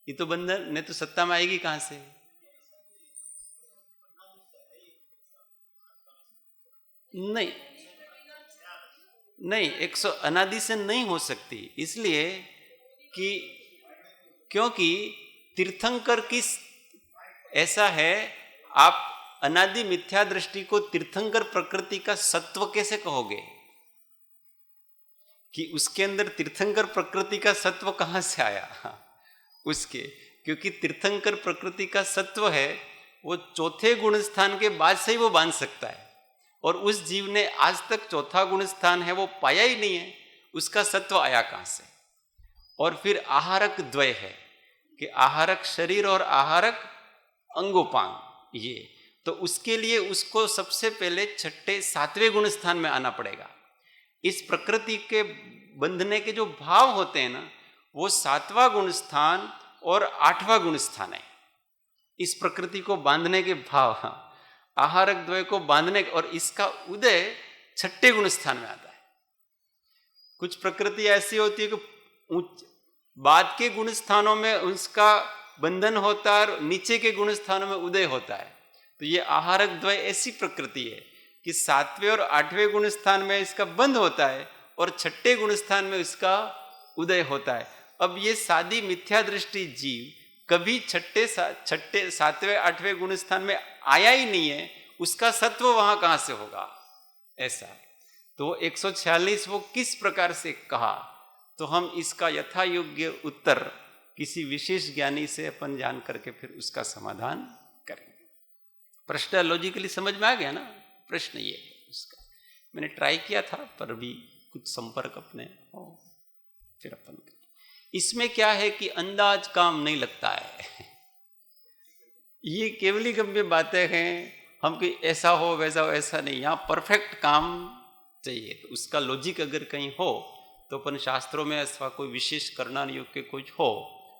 ये तो बंधन नहीं तो सत्ता में आएगी कहां से? नहीं नहीं, 100 अनादि से नहीं हो सकती, इसलिए कि क्योंकि तीर्थंकर किस ऐसा है, आप अनादि मिथ्या दृष्टि को तीर्थंकर प्रकृति का सत्व कैसे कहोगे कि उसके अंदर तीर्थंकर प्रकृति का सत्व कहां से आया? उसके, क्योंकि तीर्थंकर प्रकृति का सत्व है वो चौथे गुण स्थान के बाद से ही वो बांध सकता है, और उस जीव ने आज तक चौथा गुण स्थान है वो पाया ही नहीं है, उसका सत्व आया कहां से? और फिर आहारक द्वय है कि आहारक शरीर और आहारक अंगोपांग, ये तो उसके लिए उसको सबसे पहले छठे सातवें गुण स्थान में आना पड़ेगा। इस प्रकृति के बंधने के जो भाव होते हैं ना, वो सातवां गुण स्थान और आठवां गुण स्थान है। इस प्रकृति को बांधने के भाव, आहारक द्वय को बांधने, और इसका उदय छठे गुण स्थान में आता है। कुछ प्रकृति ऐसी होती है कि बाद के गुण स्थानों में उसका बंधन होता है और नीचे के गुण स्थानों में उदय होता है। तो ये आहारक द्वय ऐसी प्रकृति है कि सातवें और आठवें गुण स्थान में इसका बंध होता है और छठे गुण स्थान में इसका उदय होता है। अब ये सादी मिथ्या दृष्टि जीव कभी छठे सातवें आठवें गुण स्थान में आया ही नहीं है, उसका सत्व वहां कहां से होगा? ऐसा तो 146 वो किस प्रकार से कहा, तो हम इसका यथा योग्य उत्तर किसी विशेष ज्ञानी से अपन जान करके फिर उसका समाधान करेंगे। प्रश्न लॉजिकली समझ में आ गया ना? प्रश्न ये उसका मैंने ट्राई किया था पर भी कुछ संपर्क अपने हो, फिर अपन इसमें क्या है कि अंदाज काम नहीं लगता है। ये केवली गंभीर बातें हैं, हम कि ऐसा हो वैसा हो, ऐसा नहीं, यहाँ परफेक्ट काम चाहिए। तो उसका लॉजिक अगर कहीं हो तो अपन शास्त्रों में अथवा कोई विशेष करना योग्य कुछ हो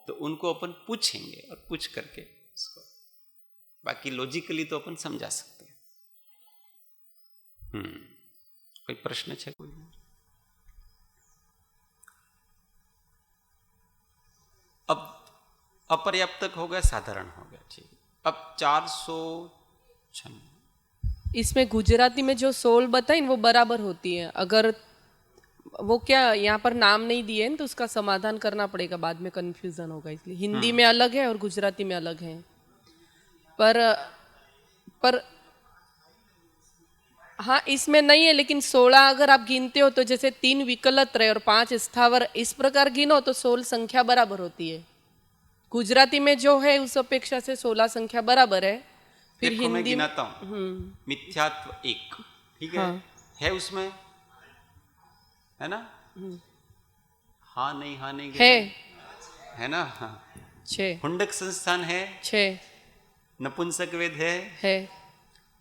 तो उनको अपन पूछेंगे और पूछ करके उसको, बाकी लॉजिकली तो अपन समझा सकते हैं। कोई प्रश्न है? कोई अब अपर्याप्तक हो गया, साधारण हो गया, ठीक। अब 406 इसमें गुजराती में जो सोल बताई वो बराबर होती है। अगर वो क्या यहाँ पर नाम नहीं दिए तो उसका समाधान करना पड़ेगा, बाद में कंफ्यूजन होगा, इसलिए हिंदी में अलग है और गुजराती में अलग है। पर हाँ, इसमें नहीं है, लेकिन 16 अगर आप गिनते हो तो जैसे 3 विकलत रहे और 5 स्थावर, इस प्रकार गिनो तो 16 संख्या बराबर होती है। गुजराती में जो है उस अपेक्षा से 16 संख्या बराबर है। फिर हिंदी में गिनाता हूं, मिथ्यात्व 1, ठीक है, हाँ। है उसमें, है ना? हाँ नहीं है कहते है ना। हाँ। छे हुंडक संस्थान है, छे नपुंसक वेद है,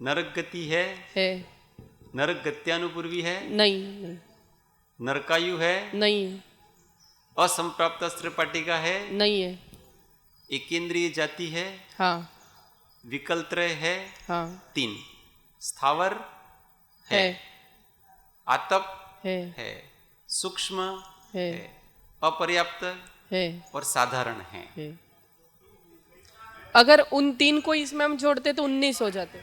नरक गति है, नरक गत्यानुपूर्वी है, नहीं नरकायु है, नहीं असंप्राप्त अस्त्र पाटिका है, नहीं है। एकेंद्रीय जाति है, हाँ विकलत्रय है, हाँ 3 स्थावर है आतप है है, सूक्ष्म है है, अपर्याप्त है और साधारण है। अगर उन 3 को इसमें हम जोड़ते तो 19 हो जाते।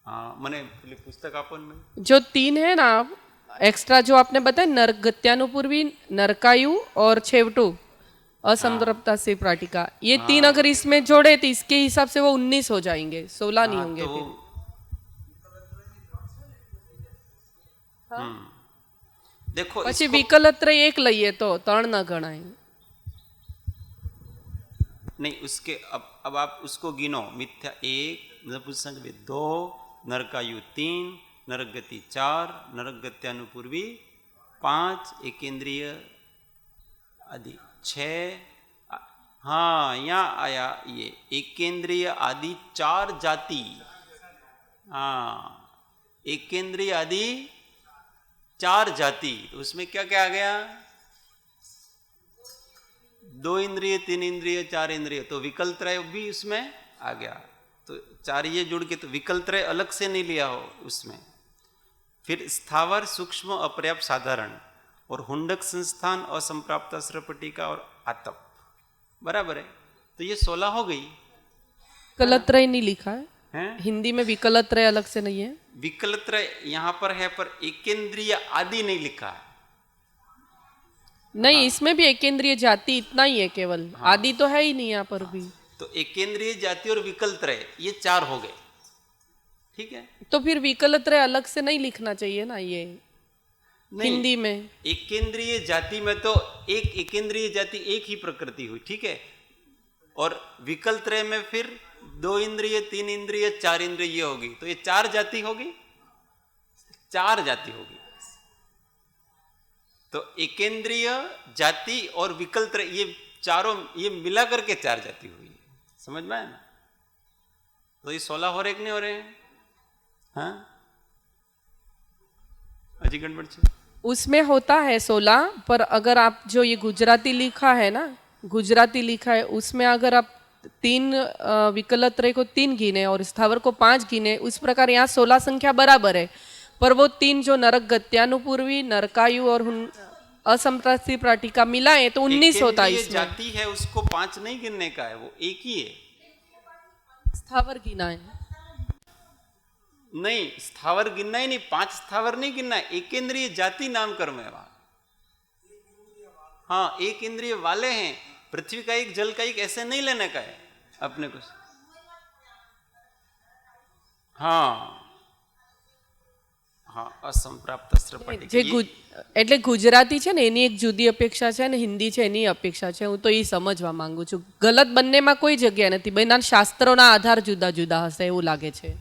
हाँ મને પેલી પુસ્તક આપો ને। जो 3 है ना एक्स्ट्रा जो आपने बताया, नरक गत्यानुपूर्वी, नरकायु और छेवटू असंतृप्ता से प्राटिका, ये 3 अगर इसमें जोड़े तो इसके हिसाब से वो 19 हो जाएंगे, 16 नहीं होंगे तो फिर। देखो પછી इसको વિકલત્રય એક લઈએ તો 3 ના ગણાય। नहीं उसके अब आप उसको गिनो। मिथ्या 1, नपुंसक वेद 2, नरकायु 3, नरक गति 4, नरक गत्यानुपूर्वी 5, एकेंद्रीय आदि 6। हाँ यहाँ आया ये एकेंद्रीय आदि 4 जाति। हाँ एकेंद्रीय आदि 4 जाति, तो उसमें क्या क्या आ गया? 2 इंद्रिय, 3 इंद्रिय, 4 इंद्रिय, तो विकलत्रय भी उसमें आ गया। तो 4 ये जुड़ के, तो विकलत्रय अलग से नहीं लिया हो उसमें। फिर स्थावर, सूक्ष्म, अपर्याप्त, साधारण और हुंडक संस्थान, असंप्राप्त अस्त्रपटिका और आतप, बराबर है। तो ये 16 हो गई। विकलत्रय नहीं लिखा है हैं? हिंदी में, विकलत्रय अलग से नहीं है। विकलत्रय यहाँ पर है, पर एकेंद्रीय आदि नहीं लिखा है। नहीं इसमें भी एकेंद्रीय जाति इतना ही है केवल, आदि तो है ही नहीं यहाँ पर भी। तो एकेंद्रीय जाति और विकलत्रय ये 4 हो गए, ठीक है। तो फिर विकलत्रय अलग से नहीं लिखना चाहिए ना ये नहीं, हिंदी में। एकेंद्रीय जाति में तो एक एकेंद्रीय जाति एक ही प्रकृति हुई, ठीक है। और विकलत्रय में फिर 2 इंद्रिय, 3 इंद्रिय, 4 इंद्रिय ये होगी, तो ये 4 जाति होगी, 4 जाति होगी। तो एकेंद्रीय जाति और विकलत्रय ये चारों ये मिला करके 4 जाति हुई है, समझ में आया ना। तो ये 16 हो रहे कि नहीं हो रहे हैं? हाँ अजी गड़बड़ छे। उसमें होता है 16, पर अगर आप जो ये गुजराती लिखा है ना, गुजराती लिखा है उसमें अगर आप 3 विकलत्रय को 3 गिने और स्थावर को 5 गिने, उस प्रकार यहाँ 16 संख्या बराबर है। पर वो 3 जो नरक गत्यानुपूर्वी, नरकायु और असंप्राप्ति प्राटिका मिलाए तो 19 होता है इसमें। जाति है उसको 5 नहीं गिनने का है, वो एक ही है। स्थावर गिना है नहीं, स्थावर गिनना ही नहीं, 5 स्थावर नहीं गिनना है, एकेंद्रीय जाति नाम कर्म है वहां। हाँ एक इंद्रिय वाले हैं, पृथ्वी का एक, जल का एक, ऐसे नहीं लेने का है अपने को। हाँ हाँ असंप्राप्त अस्त्रपाटिका એટલે ગુજરાતી છે ને એની એક જુદી અપેક્ષા છે ને હિન્દી છે એની અપેક્ષા છે, હું તો એ સમજવા માંગુ છું। ગલત બંનેમાં કોઈ જગ્યા નથી, બંનેના શાસ્ત્રોના આધાર જુદા જુદા હશે એવું લાગે છે।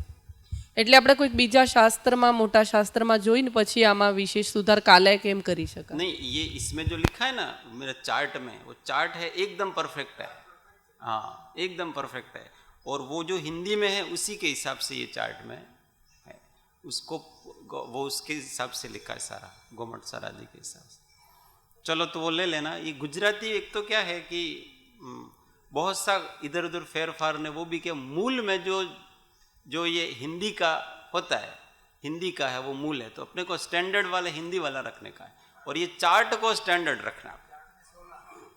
એટલે આપણે કોઈક બીજા શાસ્ત્રમાં, મોટા શાસ્ત્રમાં જોઈને પછી આમાં વિશેષ સુધાર કાલે કેમ કરી શકાય? नहीं ये इसमें जो लिखा है ना मेरे चार्ट में, वो चार्ट है एकदम परफेक्ट है। हाँ एकदम परफेक्ट है, और वो जो हिंदी में है उसी के हिसाब से ये चार्ट में है, उसको वो उसके हिसाब से लिखा है सारा, गोमट सर आदि के हिसाब से। चलो तो वो ले लेना। ये गुजराती एक तो क्या है कि बहुत सा इधर उधर फेर फार ने, वो भी क्या मूल में जो ये हिंदी का होता है, हिंदी का है वो मूल है, तो अपने को स्टैंडर्ड वाला हिंदी वाला रखने का है, और ये चार्ट को स्टैंडर्ड रखना।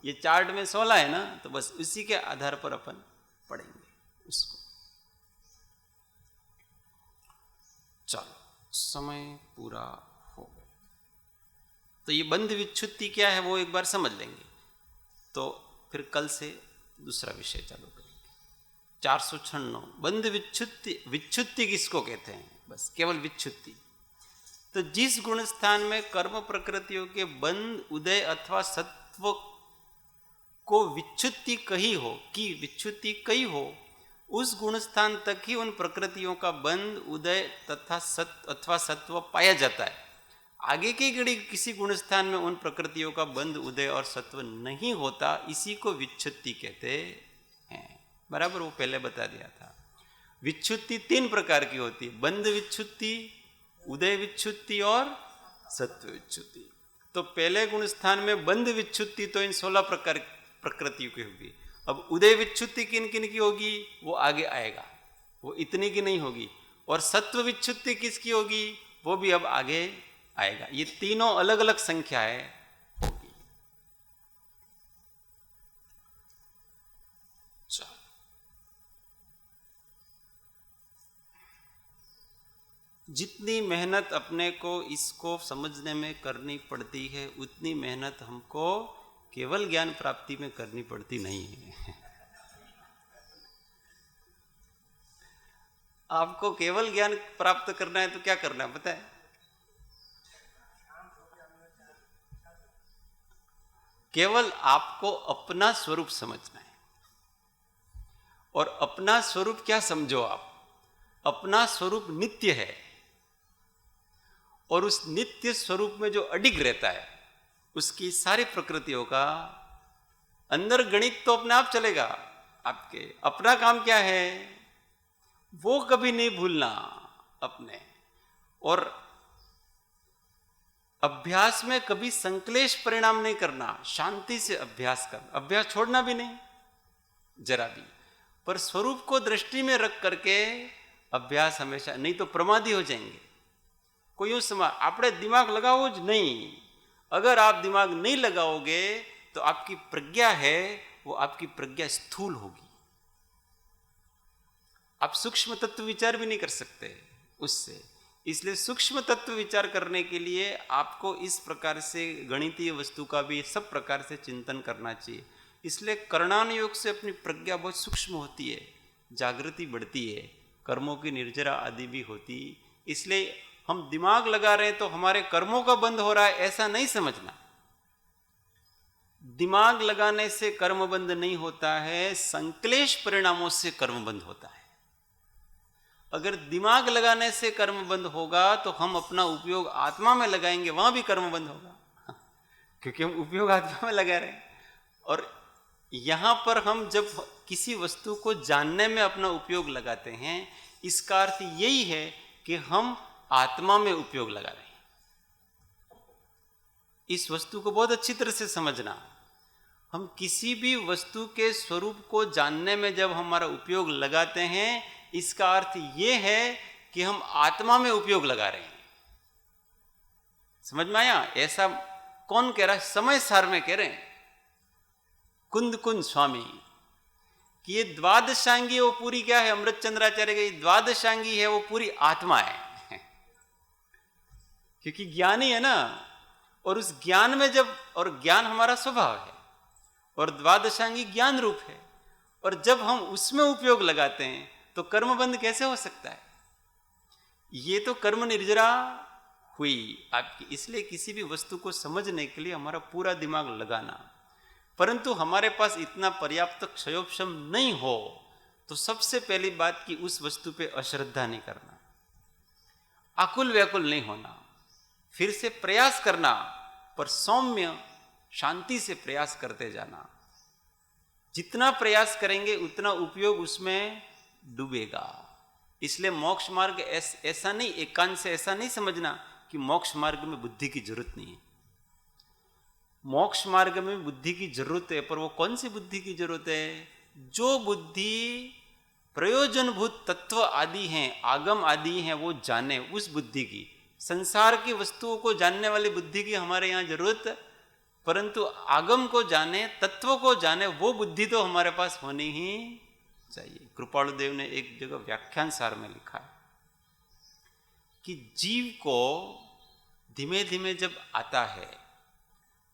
ये चार्ट में 16 है ना, तो बस उसी के आधार पर अपन पढ़ेंगे उसको। चलो समय पूरा हो गया, तो ये बंध विच्छुत्ति क्या है वो एक बार समझ लेंगे, तो फिर कल से दूसरा विषय चालू करेंगे। 496 बंध विच्छुत्ति। विच्छुत्ति किसको कहते हैं? बस केवल विच्छुत्ति। तो जिस गुण स्थान में कर्म प्रकृतियों के बंध, उदय अथवा सत्व को विच्छुत्ति कही हो, कि विच्छुत्ति कही हो, उस गुण स्थान तक ही उन प्रकृतियों का बंध, उदय तथा अथवा सत्व पाया जाता है। आगे की घड़ी किसी गुण स्थान में उन प्रकृतियों का बंध उदय और सत्व नहीं होता, इसी को विच्छुत्ति कहते हैं। बराबर वो पहले बता दिया था। विच्छुत्ति 3 प्रकार की होती है, बंध विच्छुत्ति, उदय विच्छुत्ति और सत्व विच्छुत्ति। तो पहले गुण स्थान में बंध विच्छुत्ति तो इन 16 प्रकार प्रकृतियों की होगी। अब उदय विच्छुत्ति किन किन की होगी वो आगे आएगा, वो इतनी की नहीं होगी। और सत्व विच्छुत्ति किसकी होगी वो भी अब आगे आएगा। ये तीनों अलग अलग संख्याएं होगी। जितनी मेहनत अपने को इसको समझने में करनी पड़ती है, उतनी मेहनत हमको केवल ज्ञान प्राप्ति में करनी पड़ती नहीं है। आपको केवल ज्ञान प्राप्त करना है तो क्या करना है पता है? केवल आपको अपना स्वरूप समझना है। और अपना स्वरूप क्या समझो आप? अपना स्वरूप नित्य है, और उस नित्य स्वरूप में जो अडिग रहता है उसकी सारी प्रकृतियों का अंदर गणित तो अपने आप चलेगा। आपके अपना काम क्या है वो कभी नहीं भूलना अपने, और अभ्यास में कभी संक्लेश परिणाम नहीं करना, शांति से अभ्यास करना, अभ्यास छोड़ना भी नहीं जरा भी, पर स्वरूप को दृष्टि में रख करके अभ्यास हमेशा, नहीं तो प्रमादी हो जाएंगे। कोई यूं समझ आपने दिमाग लगाओ ज नहीं, अगर आप दिमाग नहीं लगाओगे तो आपकी प्रज्ञा है वो आपकी प्रज्ञा स्थूल होगी, आप सूक्ष्म तत्व विचार भी नहीं कर सकते उससे। इसलिए सूक्ष्म तत्व विचार करने के लिए आपको इस प्रकार से गणितीय वस्तु का भी सब प्रकार से चिंतन करना चाहिए। इसलिए करणान योग से अपनी प्रज्ञा बहुत सूक्ष्म होती है, जागृति बढ़ती है, कर्मों की निर्जरा आदि भी होती। इसलिए हम दिमाग लगा रहे हैं तो हमारे कर्मों का बंद हो रहा है ऐसा नहीं समझना। दिमाग लगाने से कर्म बंद नहीं होता है, संक्लेश परिणामों से कर्म बंद होता है। अगर दिमाग लगाने से कर्म बंद होगा तो हम अपना उपयोग आत्मा में लगाएंगे, वहां भी कर्म बंद होगा क्योंकि हम उपयोग आत्मा में लगा रहे हैं। और यहां पर हम जब किसी वस्तु को जानने में अपना उपयोग लगाते हैं, इसका अर्थ यही है कि हम आत्मा में उपयोग लगा रहे हैं। इस वस्तु को बहुत अच्छी तरह से समझना। हम किसी भी वस्तु के स्वरूप को जानने में जब हमारा उपयोग लगाते हैं, इसका अर्थ यह है कि हम आत्मा में उपयोग लगा रहे हैं। समझ में आया? ऐसा कौन कह रहा है? समय सार में कह रहे हैं कुंद कुंद स्वामी कि ये द्वादशांगी वो पूरी क्या है? अमृत चंद्राचार्य की द्वादशांगी है वो पूरी आत्मा है क्योंकि ज्ञानी है ना, और उस ज्ञान में जब, और ज्ञान हमारा स्वभाव है और द्वादशांगी ज्ञान रूप है, और जब हम उसमें उपयोग लगाते हैं तो कर्म बंद कैसे हो सकता है? ये तो कर्म निर्जरा हुई आपकी। इसलिए किसी भी वस्तु को समझने के लिए हमारा पूरा दिमाग लगाना, परंतु हमारे पास इतना पर्याप्त क्षयोपशम नहीं हो तो सबसे पहली बात कि उस वस्तु पे अश्रद्धा नहीं करना, आकुल व्याकुल नहीं होना, फिर से प्रयास करना, पर सौम्य शांति से प्रयास करते जाना। जितना प्रयास करेंगे उतना उपयोग उसमें डूबेगा। इसलिए मोक्ष मार्ग ऐसा नहीं, एकांत से ऐसा नहीं समझना कि मोक्ष मार्ग में बुद्धि की जरूरत नहीं है। मोक्ष मार्ग में बुद्धि की जरूरत है, पर वो कौन सी बुद्धि की जरूरत है? जो बुद्धि प्रयोजनभूत तत्व आदि हैं, आगम आदि हैं, वो जाने, उस बुद्धि की। संसार की वस्तुओं को जानने वाली बुद्धि की हमारे यहाँ जरूरत, परंतु आगम को जाने, तत्व को जाने, वो बुद्धि तो हमारे पास होनी ही चाहिए। कृपालु देव ने एक जगह व्याख्यान सार में लिखा है कि जीव को धीमे धीमे जब आता है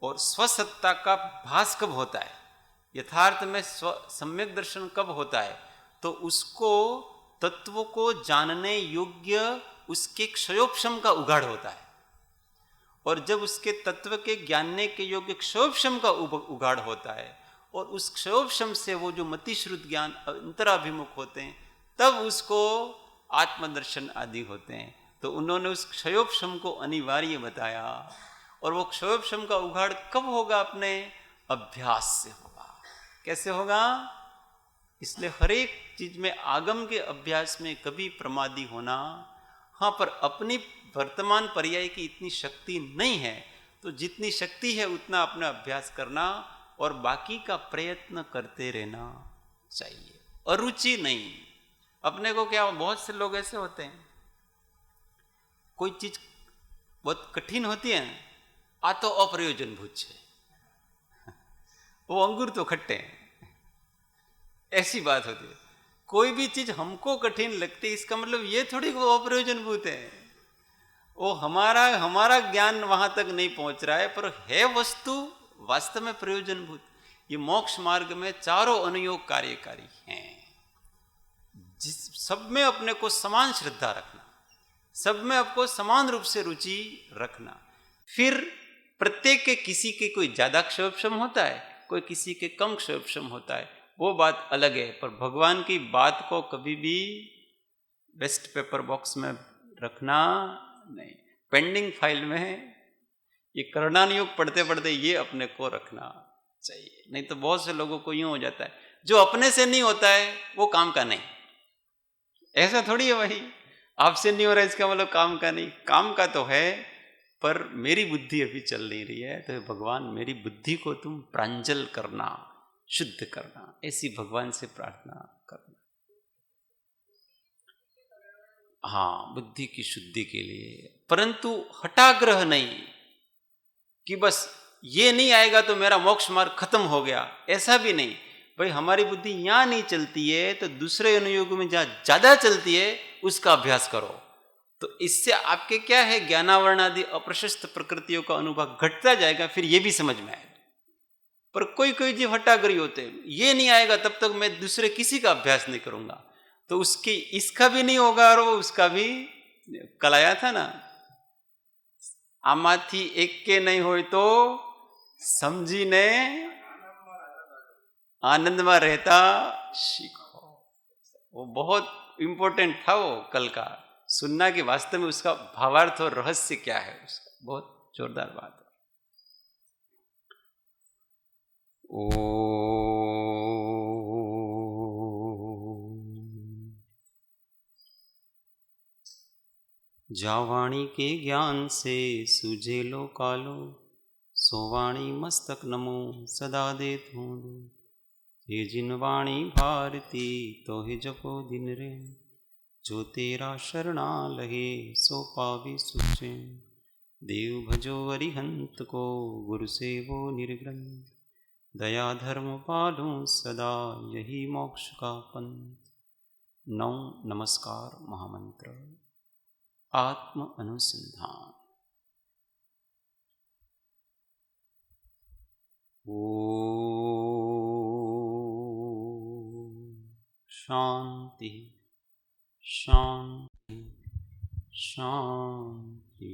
और स्वसत्ता का भास कब होता है, यथार्थ में सम्यक दर्शन कब होता है, तो उसको तत्व को जानने योग्य उसके क्षयोपशम का उघाड़ होता है। और जब उसके तत्व के जानने के योग्य क्षयोपशम का उघाड़ होता है और उस क्षयोपशम से वो जो मतिश्रुत ज्ञान अंतराभिमुख होते हैं, तब उसको आत्मदर्शन आदि होते हैं। तो उन्होंने उस क्षयोपशम को अनिवार्य बताया। और वो क्षयोपशम का उघाड़ कब होगा? अपने अभ्यास से होगा। कैसे होगा? इसलिए हर एक चीज में आगम के अभ्यास में कभी प्रमादी होना, हाँ, पर अपनी वर्तमान पर्याय की इतनी शक्ति नहीं है, तो जितनी शक्ति है उतना अपना अभ्यास करना और बाकी का प्रयत्न करते रहना चाहिए। अरुचि नहीं। अपने को क्या, बहुत से लोग ऐसे होते हैं, कोई चीज बहुत कठिन होती है, आ तो अप्रयोजनभूत है, वो अंगूर तो खट्टे हैं, ऐसी बात होती है। कोई भी चीज हमको कठिन लगती है, इसका मतलब ये थोड़ी वो अप्रयोजनभूत है, वो हमारा ज्ञान वहां तक नहीं पहुंच रहा है, पर है वस्तु वास्तव में प्रयोजनभूत। ये मोक्ष मार्ग में चारों अनुयोग कार्यकारी हैं। जिस सब में अपने को समान श्रद्धा रखना, सब में आपको समान रूप से रुचि रखना। फिर प्रत्येक के किसी के कोई ज्यादा क्षयोपशम होता है, कोई किसी के कम क्षयोपशम होता है, वो बात अलग है। पर भगवान की बात को कभी भी वेस्ट पेपर बॉक्स में रखना नहीं, पेंडिंग फाइल में ये करणानुयोग पढ़ते पढ़ते ये अपने को रखना चाहिए। नहीं तो बहुत से लोगों को यूं हो जाता है, जो अपने से नहीं होता है वो काम का नहीं। ऐसा थोड़ी है भाई, आपसे नहीं हो रहा इसका मतलब काम का नहीं, काम का तो है, पर मेरी बुद्धि अभी चल नहीं रही है, तो भगवान मेरी बुद्धि को तुम प्रांजल करना, शुद्ध करना, ऐसी भगवान से प्रार्थना करना। हाँ, बुद्धि की शुद्धि के लिए, परंतु हठाग्रह नहीं कि बस ये नहीं आएगा तो मेरा मोक्ष मार्ग खत्म हो गया, ऐसा भी नहीं। भाई हमारी बुद्धि यहां नहीं चलती है तो दूसरे अनुयोग में जहां ज्यादा चलती है उसका अभ्यास करो। तो इससे आपके क्या है, ज्ञानावरण आदि अप्रशस्त प्रकृतियों का अनुभव घटता जाएगा, फिर ये भी समझ में आएगा। पर कोई कोई जीव हट्टाग्रही होते हैं, ये नहीं आएगा तब तक मैं दूसरे किसी का अभ्यास नहीं करूंगा, तो उसकी इसका भी नहीं होगा और वो उसका भी। कल आया था ना, आमाथी एक के नहीं हो तो समझीने आनंद में रहता सीखो। वो बहुत इंपॉर्टेंट था वो कल का सुनना, कि वास्तव में उसका भावार्थ और रहस्य क्या है उसका, बहुत जोरदार बात है। जावाणी के ज्ञान से सूझे लो कालो, सोवाणी मस्तक नमो सदा दे तू। ये जिन वाणी भारती तो ही जपो दिन रे, जो तेरा शरणा लगे सो पावे सुचे। देव भजो अरिहंत को गुरु से वो निर्ग्रंथ, दया धर्म पालो सदा यही मोक्ष का पंथ। 9 नमस्कार महामंत्र। आत्म अनुसंधान। शांति शांति शांति।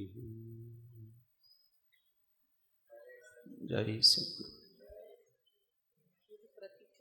जय सद्गुरु।